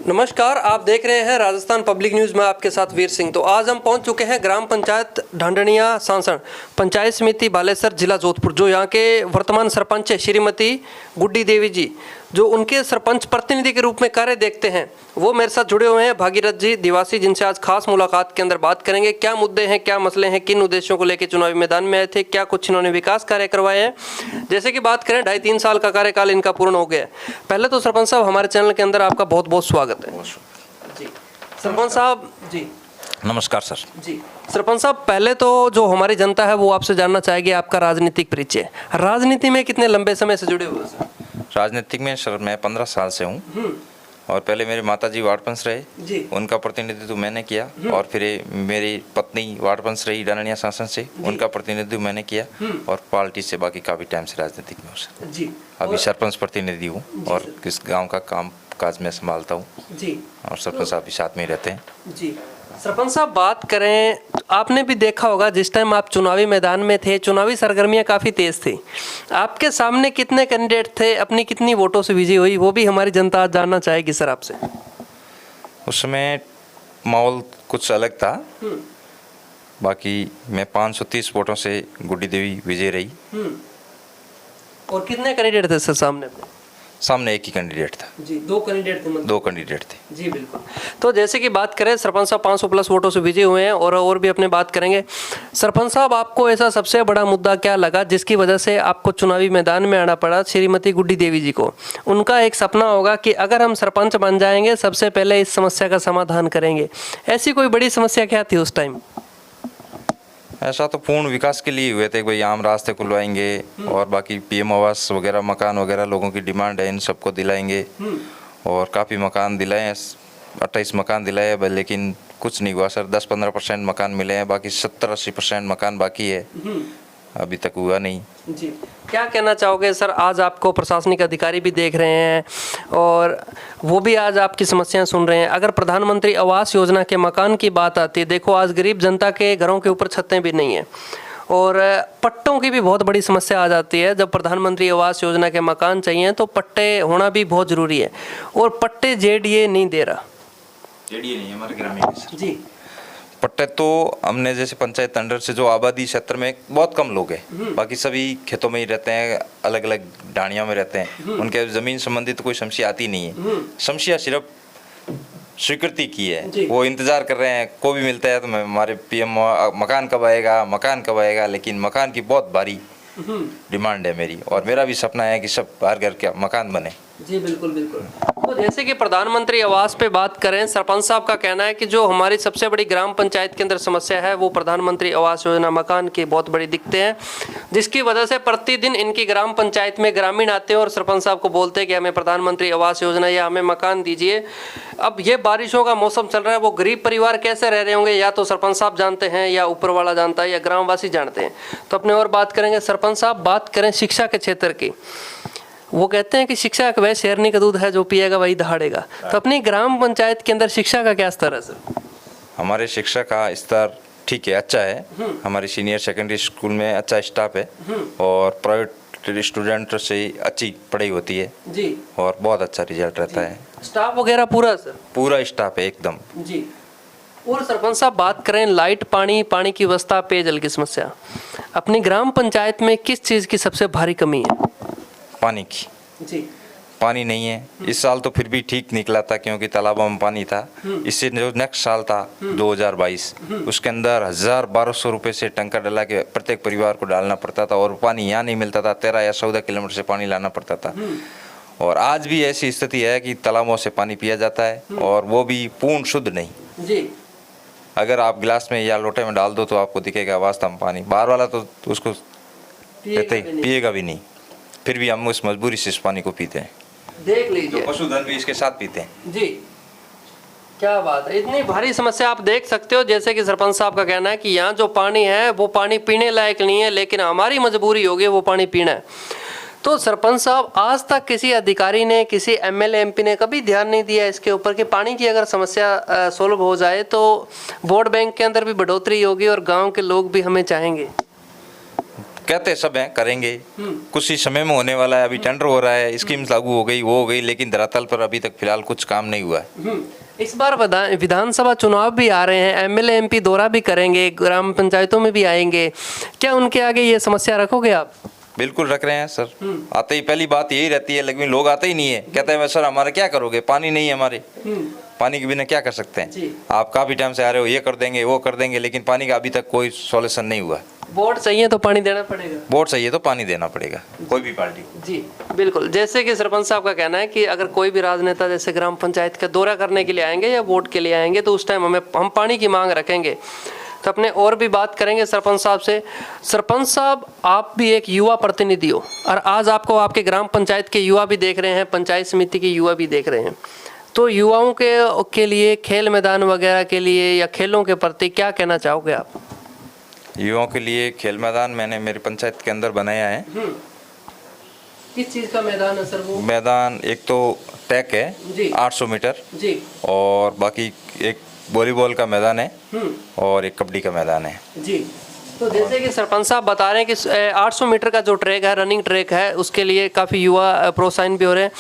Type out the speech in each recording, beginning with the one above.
नमस्कार, आप देख रहे हैं राजस्थान पब्लिक न्यूज़ में आपके साथ वीर सिंह। तो आज हम पहुंच चुके हैं ग्राम पंचायत ढांडनिया सांसण पंचायत समिति बालेसर जिला जोधपुर। जो यहां के वर्तमान सरपंच है श्रीमती गुड्डी देवी जी, जो उनके सरपंच प्रतिनिधि के रूप में कार्य देखते हैं, वो मेरे साथ जुड़े हुए हैं भागीरथ जी दिवासी, जिनसे आज खास मुलाकात के अंदर बात करेंगे। क्या मुद्दे हैं, क्या मसले हैं, किन उद्देश्यों को लेकर चुनावी मैदान में आए थे, क्या कुछ इन्होंने विकास कार्य करवाए हैं। जैसे कि बात करें 2.5-3 साल का कार्यकाल इनका पूर्ण हो गया। पहले तो सरपंच साहब, हमारे चैनल के अंदर आपका बहुत बहुत स्वागत है जी। सरपंच साहब जी, नमस्कार सर जी। सरपंच साहब, पहले तो जो हमारी जनता है वो आपसे जानना चाहेगी आपका राजनीतिक परिचय। राजनीति में कितने लंबे समय से जुड़े हुए सर? राजनीतिक में सर मैं 15 साल से हूँ और पहले मेरे माताजी वार्ड पंच रहे जी। उनका प्रतिनिधित्व मैंने किया और फिर मेरी पत्नी वार्ड पंच रही ढांडनिया शासन से, उनका प्रतिनिधित्व मैंने किया और पार्टी से बाकी काफ़ी टाइम से राजनीतिक में हूँ सर जी। अभी सरपंच प्रतिनिधि हूँ और किस गाँव का काम काज में संभालता हूँ जी। और सरपंच साहब भी साथ में ही रहते हैं जी। सरपंच साहब, बात करें, आपने भी देखा होगा जिस टाइम आप चुनावी मैदान में थे, चुनावी सरगर्मियां काफ़ी तेज थी। आपके सामने कितने कैंडिडेट थे, अपनी कितनी वोटों से विजयी हुई, वो भी हमारी जनता आज जानना चाहेगी सर आपसे। उस समय माहौल कुछ अलग था, बाकी मैं 530 वोटों से गुड्डी देवी विजय रही। और कितने कैंडिडेट थे सर सामने? सामने एक ही कैंडिडेट था जी। 2 कैंडिडेट थे मतलब? 2 कैंडिडेट थे जी बिल्कुल। तो जैसे कि बात करें, सरपंच साहब 500 प्लस वोटों से विजयी हुए हैं और भी अपने बात करेंगे। सरपंच साहब, आपको ऐसा सबसे बड़ा मुद्दा क्या लगा जिसकी वजह से आपको चुनावी मैदान में आना पड़ा? श्रीमती गुड्डी देवी जी को उनका एक सपना होगा कि अगर हम सरपंच बन जाएंगे सबसे पहले इस समस्या का समाधान करेंगे। ऐसी कोई बड़ी समस्या क्या थी उस टाइम? ऐसा तो पूर्ण विकास के लिए हुए थे, कोई आम रास्ते खुलवाएंगे और बाकी पीएम आवास वगैरह मकान वगैरह लोगों की डिमांड है, इन सबको दिलाएंगे और काफ़ी मकान दिलाए, 28 मकान दिलाए, लेकिन कुछ नहीं हुआ सर। 10-15% मकान मिले हैं, बाकी 70-80% मकान बाकी है, अभी तक हुआ नहीं जी। क्या कहना चाहोगे सर? आज आपको प्रशासनिक अधिकारी भी देख रहे हैं और वो भी आज आपकी समस्याएं सुन रहे हैं। अगर प्रधानमंत्री आवास योजना के मकान की बात आती है, देखो आज गरीब जनता के घरों के ऊपर छतें भी नहीं है और पट्टों की भी बहुत बड़ी समस्या आ जाती है। जब प्रधानमंत्री आवास योजना के मकान चाहिए तो पट्टे होना भी बहुत ज़रूरी है और पट्टे जेडीए नहीं दे रहा। जेडीए नहीं, हमारे ग्रामीण जी। पट्टे तो हमने जैसे पंचायत अंडर से जो आबादी क्षेत्र में बहुत कम लोग हैं, बाकी सभी खेतों में ही रहते हैं, अलग अलग ढाणियों में रहते हैं, उनके ज़मीन संबंधित कोई समस्या आती नहीं है। समस्या सिर्फ स्वीकृति की है, वो इंतज़ार कर रहे हैं को भी मिलता है तो हमारे पीएम मकान कब आएगा, मकान कब आएगा, लेकिन मकान की बहुत भारी डिमांड है मेरी और मेरा भी सपना है कि सब हर घर के मकान बने। जी बिल्कुल बिल्कुल। तो जैसे कि प्रधानमंत्री आवास पे बात करें, सरपंच साहब का कहना है कि जो हमारी सबसे बड़ी ग्राम पंचायत के अंदर समस्या है वो प्रधानमंत्री आवास योजना मकान की बहुत बड़ी दिक्कतें हैं, जिसकी वजह से प्रतिदिन इनकी ग्राम पंचायत में ग्रामीण आते हैं और सरपंच साहब को बोलते हैं कि हमें प्रधानमंत्री आवास योजना या हमें मकान दीजिए। अब ये बारिशों का मौसम चल रहा है, वो गरीब परिवार कैसे रह रहे होंगे, या तो सरपंच साहब जानते हैं या ऊपर वाला जानता है या ग्रामवासी जानते हैं। तो अपने और बात करेंगे। सरपंच साहब, बात करें शिक्षा के क्षेत्र की, वो कहते हैं कि शिक्षा एक वह शेरनी का दूध है जो पिएगा वही दहाड़ेगा। तो अपनी ग्राम पंचायत के अंदर शिक्षा का क्या स्तर है सर? हमारे शिक्षा का स्तर ठीक है, अच्छा है। हमारी सीनियर सेकेंडरी स्कूल में अच्छा स्टाफ है और प्राइवेट स्टूडेंट से अच्छी पढ़ाई होती है जी और बहुत अच्छा रिजल्ट रहता है। स्टाफ वगैरह पूरा सर? पूरा स्टाफ है एकदम जी। और सरपंच साहब, बात करें लाइट, पानी की व्यवस्था, पेयजल की समस्या, अपनी ग्राम पंचायत में किस चीज़ की सबसे भारी कमी है? पानी की जी। पानी नहीं है इस साल, तो फिर भी ठीक निकला था क्योंकि तालाबों में पानी था। इससे जो नेक्स्ट साल था 2022, उसके अंदर 1000-1200 रुपये से टंकर डला के प्रत्येक परिवार को डालना पड़ता था और पानी यहाँ नहीं मिलता था, 13 या 14 किलोमीटर से पानी लाना पड़ता था। और आज भी ऐसी स्थिति है कि तालाबों से पानी पिया जाता है और वो भी पूर्ण शुद्ध नहीं जी। अगर आप गिलास में या लोटे में डाल दो तो आपको दिखेगा वास्तव में पानी, बाहर वाला तो उसको पिएगा भी नहीं, फिर भी हम उस मजबूरी से इस पानी को पीते हैं। देख लीजिए, तो पशुधन भी इसके साथ पीते हैं जी। क्या बात है, इतनी भारी समस्या आप देख सकते हो। जैसे कि सरपंच साहब का कहना है कि यहाँ जो पानी है वो पानी पीने लायक नहीं है, लेकिन हमारी मजबूरी होगी वो पानी पीना है। तो सरपंच साहब, आज तक किसी अधिकारी ने, किसी एमएलए एमपी ने कभी ध्यान नहीं दिया इसके ऊपर कि पानी की अगर समस्या सोल्व हो जाए तो वोट बैंक के अंदर भी बढ़ोतरी होगी और गाँव के लोग भी हमें चाहेंगे? कहते सब हैं करेंगे, कुछ ही समय में होने वाला है। अभी टेंडर हो रहा है, स्कीम्स लागू हो गई, वो हो गई, लेकिन धरातल पर अभी तक फिलहाल कुछ काम नहीं हुआ है। इस बार विधानसभा चुनाव भी आ रहे हैं, एमएलए एमपी दौरा भी करेंगे, ग्राम पंचायतों में भी आएंगे, क्या उनके आगे ये समस्या रखोगे आप? बिल्कुल रख रहे हैं सर। आते ही पहली बात यही रहती है, लेकिन लोग आते ही नहीं है, कहते हैं सर हमारे क्या करोगे, पानी नहीं है हमारे। पानी के बिना क्या कर सकते हैं, आप काफी टाइम से आ रहे हो, ये कर देंगे वो कर देंगे, लेकिन पानी का अभी तक कोई सॉल्यूशन नहीं हुआ। वोट चाहिए तो पानी देना पड़ेगा, वोट चाहिए तो पानी देना पड़ेगा, कोई भी पार्टी। जी बिल्कुल। जैसे कि सरपंच साहब का कहना है कि अगर कोई भी राजनेता जैसे ग्राम पंचायत का दौरा करने के लिए आएंगे या वोट के लिए आएंगे तो उस टाइम हम पानी की मांग रखेंगे। तो अपने और भी बात करेंगे सरपंच साहब से। सरपंच साहब, आप भी एक युवा प्रतिनिधि हो और आज आपको आपके ग्राम पंचायत के युवा भी देख रहे हैं, पंचायत समिति के युवा भी देख रहे हैं, तो युवाओं के लिए खेल मैदान वगैरह के लिए या खेलों के प्रति क्या कहना चाहोगे आप? युवाओं के लिए खेल मैदान मैंने मेरी पंचायत के अंदर बनाया है। किस चीज़ का मैदान है सर वो? मैदान एक तो टैक है जी। 800 मीटर जी। और बाकी एक वॉलीबॉल का मैदान है और एक कबड्डी का मैदान है। जी। तो जैसे कि सरपंच साहब बता रहे हैं कि 800 मीटर का जो ट्रैक है, रनिंग ट्रैक है, उसके लिए काफ़ी युवा प्रोत्साहन भी हो रहे हैं।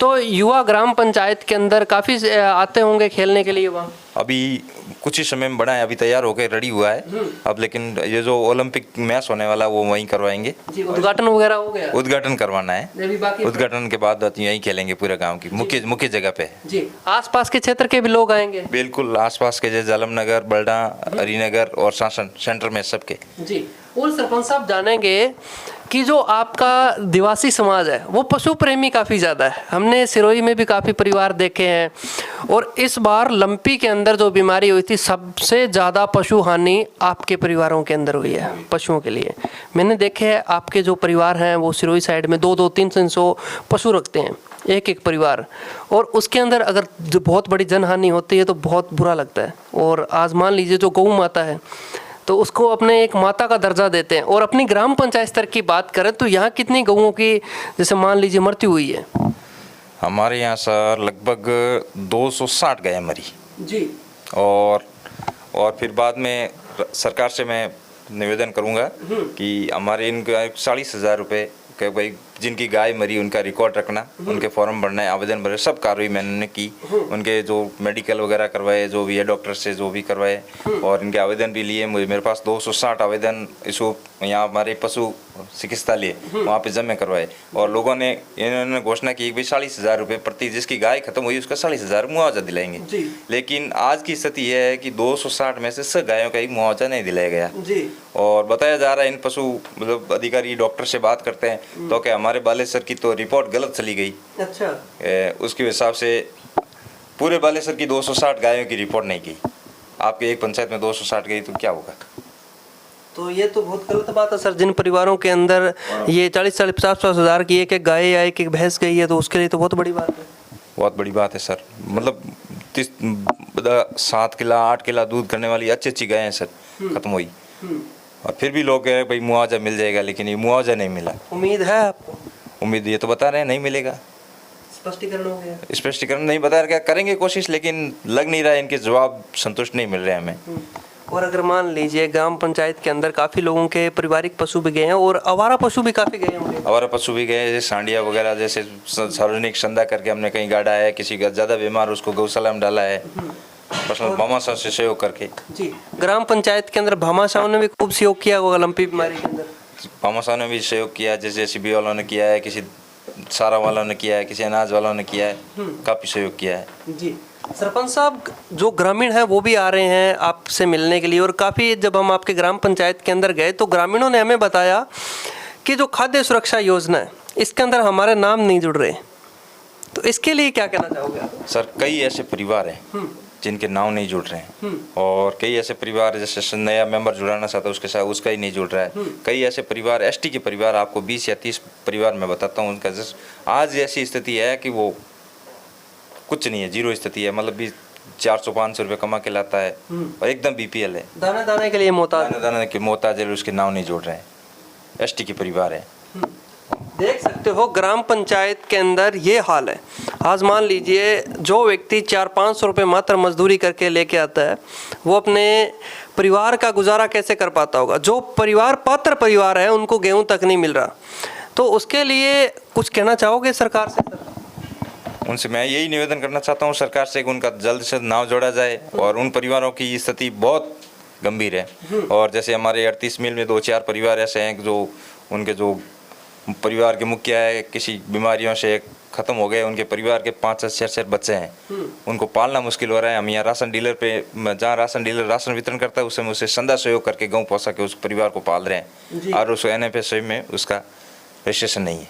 तो युवा ग्राम पंचायत के अंदर काफ़ी आते होंगे खेलने के लिए वहाँ? अभी कुछ ही समय में बना है, अभी तैयार होकर रेडी हुआ है अब, लेकिन ये जो ओलंपिक मैच होने वाला है वो वहीं करवाएंगे जी। उद्घाटन वगैरह हो गया? उद्घाटन करवाना है, अभी बाकी उद्घाटन के बाद यहीं खेलेंगे पूरे गांव की मुख्य जगह पे। जी। आसपास के क्षेत्र के भी लोग आएंगे? बिल्कुल, आसपास के जैसे जालम नगर, बल्डा, हरिनगर और शासन सेंटर में सबके। जी। और सरपंच साहब जानेंगे कि जो आपका आदिवासी समाज है वो पशु प्रेमी काफ़ी ज़्यादा है। हमने सिरोही में भी काफ़ी परिवार देखे हैं और इस बार लंपी के अंदर जो बीमारी हुई थी, सबसे ज़्यादा पशु हानि आपके परिवारों के अंदर हुई है पशुओं के लिए। मैंने देखे हैं आपके जो परिवार हैं वो सिरोही साइड में 200, 300 पशु रखते हैं, एक परिवार, और उसके अंदर अगर जो बहुत बड़ी जनहानि होती है तो बहुत बुरा लगता है। और आज मान लीजिए जो गौ माता है तो उसको अपने एक माता का दर्जा देते हैं। और अपनी ग्राम पंचायत स्तर की बात करें तो यहाँ कितनी गऊओं की जैसे मान लीजिए मृत्यु हुई है? हमारे यहाँ सर लगभग 260 गायें मरी जी। और फिर बाद में सरकार से मैं निवेदन करूँगा कि हमारे इनका 40,000 रुपये कि भाई जिनकी गाय मरी उनका रिकॉर्ड रखना, उनके फॉर्म भरना है, आवेदन भरे, सब कार्रवाई मैंने की। उनके जो मेडिकल वगैरह करवाए, जो भी है डॉक्टर से जो भी करवाए, और इनके आवेदन भी लिए। मेरे पास 260 आवेदन इसको यहाँ हमारे पशु चिकित्सालय वहाँ पे जमा करवाए, और लोगों ने इन्होंने घोषणा की कि 40,000 रुपये प्रति, जिसकी गाय खत्म हुई उसका 40,000 मुआवजा दिलाएंगे। लेकिन आज की स्थिति यह है कि 260 में से 100 गायों का ही मुआवजा नहीं दिलाया गया जी। और बताया जा रहा है इन पशु मतलब अधिकारी डॉक्टर से बात करते हैं तो क्या हमारे बालेसर की तो रिपोर्ट गलत चली गई। अच्छा। उसके हिसाब से पूरे बालेसर की 260 गायों की रिपोर्ट नहीं की, आपके एक पंचायत में 260 गई तो क्या होगा? तो ये तो बहुत गलत बात है सर। जिन परिवारों के अंदर ये 40-50 हज़ार की एक गाय या एक भैंस गई है तो उसके लिए तो बहुत बड़ी बात है। बहुत बड़ी बात है सर। मतलब 7 किला 8 किला दूध करने वाली अच्छी गायें सर खत्म हुई, और फिर भी लोग कह रहे भाई मुआवजा मिल जाएगा, लेकिन ये मुआवजा नहीं मिला। उम्मीद है आपको? उम्मीद ये तो बता रहे हैं नहीं मिलेगा। स्पष्टीकरण हो गया? स्पष्टीकरण नहीं बता रहे, क्या करेंगे कोशिश, लेकिन लग नहीं रहा है, इनके जवाब संतुष्ट नहीं मिल रहे हैं हमें। और अगर मान लीजिए ग्राम पंचायत के अंदर काफ़ी लोगों के पारिवारिक पशु भी गए हैं और आवारा पशु भी काफ़ी गए होंगे। आवारा पशु भी गए, जैसे सांडिया वगैरह, जैसे सार्वजनिक संदा करके हमने कहीं गाड़ा है, किसी का ज़्यादा बीमार उसको गौशाला में डाला है, पर्सनल भामाशाह से सहयोग करके। जी। ग्राम पंचायत के अंदर भामाशाह ने भी खूब सहयोग किया होगा लंपी बीमारी के अंदर? भामाशाह ने भी सहयोग किया, जैसे सीबी वालों ने किया है, किसी सारा वालों ने किया है, किसी अनाज वालों ने किया है, काफ़ी सहयोग किया है जी। सरपंच साहब, जो ग्रामीण हैं वो भी आ रहे हैं आपसे मिलने के लिए, और काफ़ी जब हम आपके ग्राम पंचायत के अंदर गए तो ग्रामीणों ने हमें बताया कि जो खाद्य सुरक्षा योजना है इसके अंदर हमारे नाम नहीं जुड़ रहे, तो इसके लिए क्या कहना चाहोगे आप? सर, कई ऐसे परिवार हैं जिनके नाम नहीं जुड़ रहे हैं, और कई ऐसे परिवार जैसे नया मेंबर जुड़ाना चाहता है उसके साथ उसका ही नहीं जुड़ रहा है। कई ऐसे परिवार एसटी के परिवार, आपको 20 या 30 परिवार मैं बताता हूँ उनका आज ऐसी स्थिति है कि वो कुछ नहीं है, जीरो स्थिति है, मतलब 400-500 रुपये कमा के लाता है और एकदम बीपीएल है, दाने दाने के लिए मोहताज, दाने के मोहताज है, उसके नाम नहीं जोड़ रहे हैं, एसटी के परिवार है। देख सकते हो ग्राम पंचायत के अंदर ये हाल है। आज मान लीजिए जो व्यक्ति 400-500 रुपये मात्र मजदूरी करके लेके आता है वो अपने परिवार का गुजारा कैसे कर पाता होगा। जो परिवार पात्र परिवार है उनको गेहूं तक नहीं मिल रहा, तो उसके लिए कुछ कहना चाहोगे सरकार से? उनसे मैं यही निवेदन करना चाहता हूँ सरकार से कि उनका जल्द से नाव जोड़ा जाए और उन परिवारों की स्थिति बहुत गंभीर है। और जैसे हमारे 38 मील में 2-4 परिवार ऐसे हैं जो उनके जो परिवार के मुखिया है किसी बीमारियों से ख़त्म हो गए, उनके परिवार के 5-6 बच्चे हैं, उनको पालना मुश्किल हो रहा है। हम यहाँ राशन डीलर पे जहाँ राशन डीलर राशन वितरण करता है उसमें उसे संदा सहयोग करके गाँव पहुँचा के उस परिवार को पाल रहे हैं और उस NFSA में उसका रजिस्ट्रेशन नहीं है।